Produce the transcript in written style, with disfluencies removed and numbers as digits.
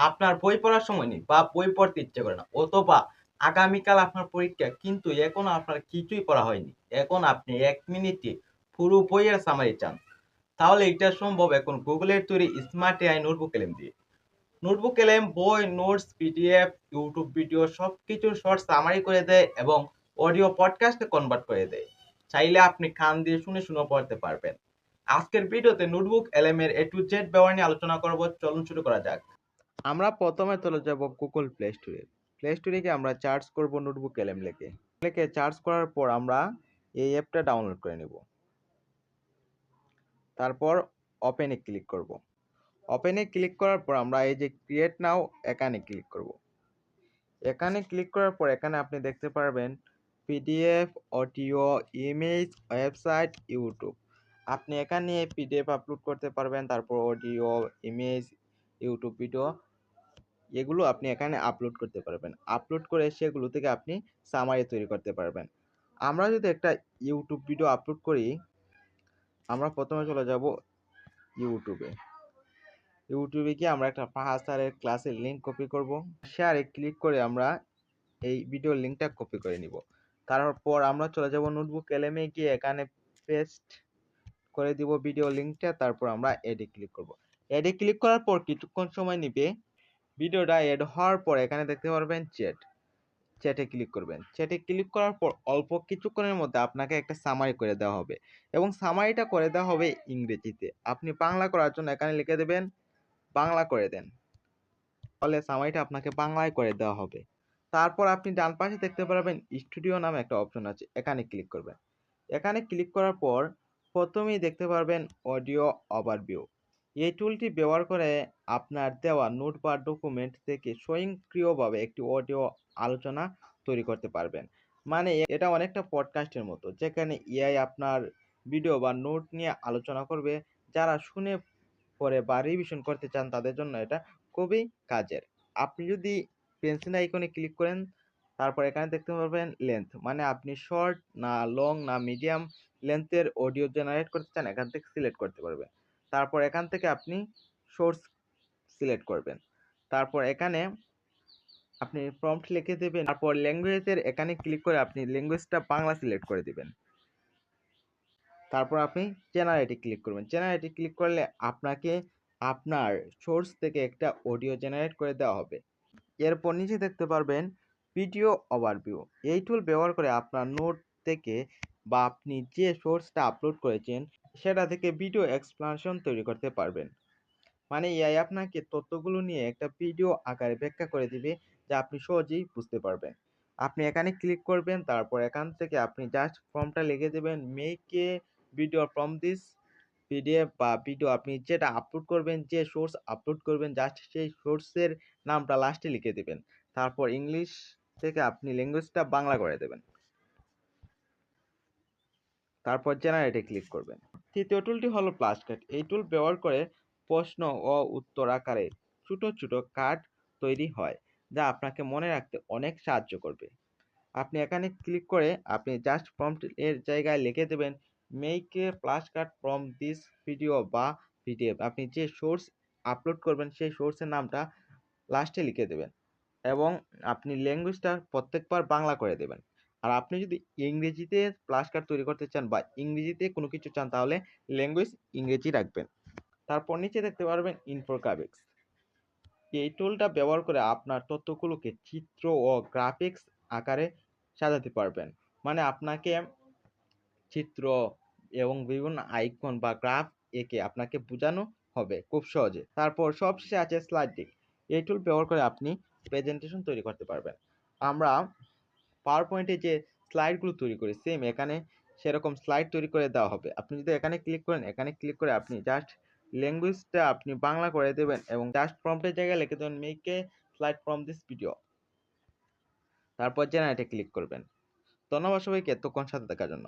আপনার বই পড়ার সময় নেই বা বই পড়তে ইচ্ছে করে না, অথবা আগামীকাল আপনার পরীক্ষা কিন্তু এখনো আপনার কিছুই পড়া হয়নি, এখন আপনি 1 মিনিটে পুরো বইয়ের সামারি চান, তাহলে এটা সম্ভব এখন গুগলের তৈরি স্মার্ট এআই নোটবুক এলএম দিয়ে। নোটবুক এলএম বই, নোটস, পিডিএফ, ইউটিউব ভিডিও সবকিছুর শর্ট সামারি করে দেয় এবং অডিও পডকাস্টে কনভার্ট করে দেয়। চাইলে আপনি কান দিয়ে শুনে শুনে পড়তে পারবেন। আজকের ভিডিওতে নোটবুক এলএম এর এ টু জেড ব্যবহার নিয়ে আলোচনা করব। চলুন শুরু করা যাক। আমরা প্রথমে চলে যাব গুগল প্লে স্টোরে। প্লে স্টোরে গিয়ে আমরা সার্চ করব নোটবুক এলএম লিখে। সার্চ করার পর আমরা এই অ্যাপটা ডাউনলোড করে নেব। তারপর ওপেনে ক্লিক করব। ওপেনে ক্লিক করার পর আমরা এই যে ক্রিয়েট নাও এখানে ক্লিক করব। এখানে ক্লিক করার পর এখানে আপনি দেখতে পারবেন PDF, audio, image, website, YouTube. আপনি এখানে পিডিএফ আপলোড করতে পারবেন, তারপর অডিও, ইমেজ, ইউটিউব ভিডিও এগুলো আপনি এখানে আপলোড করতে পারবেন। আপলোড করে সেগুলো থেকে আপনি সামারি তৈরি করতে পারবেন। আমরা যদি একটা ইউটিউব ভিডিও আপলোড করি, আমরা প্রথমে চলে যাব ইউটিউবে। ইউটিউবে গিয়ে আমরা একটা ফাহাদ স্যারের ক্লাসের লিঙ্ক কপি করব। শেয়ারে ক্লিক করে আমরা এই ভিডিওর লিঙ্কটা কপি করে নিব। তারপর আমরা চলে যাব নোটবুক এলএমে গিয়ে এখানে পেস্ট করে দিব ভিডিও লিঙ্কটা। তারপর আমরা এডে ক্লিক করব। এডে ক্লিক করার পর কিছুক্ষণ সময় নিবে। ভিডিওটা এড হওয়ার পর এখানে দেখতে পারবেন চ্যাটে ক্লিক করবেন। চ্যাটে ক্লিক করার পর অল্প কিছুক্ষণের মধ্যে আপনাকে একটা সামারি করে দেওয়া হবে এবং সামারিটা করে দেওয়া হবে ইংরেজিতে। আপনি বাংলা করার জন্য এখানে লিখে দেবেন বাংলা করে দেন, তাহলে সামারিটা আপনাকে বাংলায় করে দেওয়া হবে। তারপর আপনি ডান পাশে দেখতে পারবেন স্টুডিও নামে একটা অপশন আছে, এখানে ক্লিক করবেন। এখানে ক্লিক করার পর প্রথমেই দেখতে পারবেন অডিও ওভারভিউ। এই টুলটি ব্যবহার করে আপনার দেওয়া নোট বা ডকুমেন্ট থেকে স্বয়ংক্রিয়ভাবে একটি অডিও আলোচনা তৈরি করতে পারবেন। মানে এটা অনেকটা পডকাস্টের মতো, যেখানে এআই আপনার ভিডিও বা নোট নিয়ে আলোচনা করবে। যারা শুনে পরে বা রিভিশন করতে চান তাদের জন্য এটা খুবই কাজের। আপনি যদি পেন্সিল আইকনে ক্লিক করেন, তারপর এখানে দেখতে পারবেন লেন্থ, মানে আপনি শর্ট না লং না মিডিয়াম লেন্থের অডিও জেনারেট করতে চান, এখান থেকে সিলেক্ট করতে পারবেন। তারপর এখান থেকে আপনি সোর্স সিলেক্ট করবেন। তারপর এখানে আপনি প্রম্পট লিখে দেবেন। তারপর ল্যাঙ্গুয়েজের এখানে ক্লিক করে আপনি ল্যাঙ্গুয়েজটা বাংলা সিলেক্ট করে দিবেন। তারপর আপনি জেনারেটে ক্লিক করবেন। জেনারেটে ক্লিক করলে আপনাকে আপনার সোর্স থেকে একটা অডিও জেনারেট করে দেওয়া হবে। এরপর নিচে দেখতে পারবেন ভিডিও ওভারভিউ। এই টুল ব্যবহার করে আপনার নোট থেকে বা আপনি যে সোর্সটা আপলোড করেছেন সেটা থেকে ভিডিও এক্সপ্লানেশন তৈরি করতে পারবেন। মানে এআই আপনাকে তথ্যগুলো নিয়ে একটা ভিডিও আকারে ব্যাখ্যা করে দিবে, যা আপনি সহজেই বুঝতে পারবেন। আপনি এখানে ক্লিক করবেন, তারপর এখান থেকে আপনি জাস্ট ফর্মটা লিখে দেবেন, make a video from this PDF বা ভিডিও। আপনি যেটা আপলোড করবেন, যে সোর্স আপলোড করবেন, জাস্ট সেই সোর্সের নামটা লাস্টে লিখে দেবেন। তারপর ইংলিশ থেকে আপনি ল্যাঙ্গুয়েজটা বাংলা করে দেবেন। তারপর জেনারেটে ক্লিক করবেন। তৃতীয় টুলটি হলো ফ্ল্যাশকার্ড। এই টুল ব্যবহার করে প্রশ্ন ও উত্তর আকারে ছোট ছোট কার্ড তৈরি হয়, যা আপনাকে মনে রাখতে অনেক সাহায্য করবে। আপনি এখানে ক্লিক করে আপনি জাস্ট প্রম্পট এর জায়গায় লিখে দেবেন make a flash card from this video বা পিডিএফ। আপনি যে সোর্স আপলোড করবেন সেই সোর্সের নামটা লাস্টে লিখে দেবেন এবং আপনি ল্যাঙ্গুয়েজটা প্রত্যেকবার বাংলা করে দেবেন। আর আপনি যদি ইংরেজিতে ফ্ল্যাশ কার্ড তৈরি করতে চান বা ইংরেজিতে কোনো কিছু চান, তাহলে ল্যাঙ্গুয়েজ ইংরেজি রাখবেন। তারপর নিচে দেখতে পারবেন ইনফোগ্রাফিক্স। এই টুলটা ব্যবহার করে আপনার তথ্যগুলোকে চিত্র ও গ্রাফিক্স আকারে সাজাতে পারবেন। মানে আপনাকে চিত্র এবং বিভিন্ন আইকন বা গ্রাফ এঁকে আপনাকে বোঝানো হবে খুব সহজে। তারপর সবশেষে আছে স্লাইড ডিক। এই টুল ব্যবহার করে আপনি প্রেজেন্টেশন তৈরি করতে পারবেন। আমরা পাওয়ার পয়েন্টে যে স্লাইডগুলো তৈরি করি, সেম এখানে সেরকম স্লাইড তৈরি করে দেওয়া হবে। আপনি যদি এখানে ক্লিক করেন, এখানে ক্লিক করে আপনি জাস্ট ল্যাঙ্গুয়েজটা আপনি বাংলা করে দেবেন এবং জাস্ট প্রম্পটের জায়গায় লিখে দেবেন make A slide from this video. তারপর জেনারেটে ক্লিক করবেন। ধন্যবাদ সবাইকে এতক্ষণ সাথে থাকার জন্য।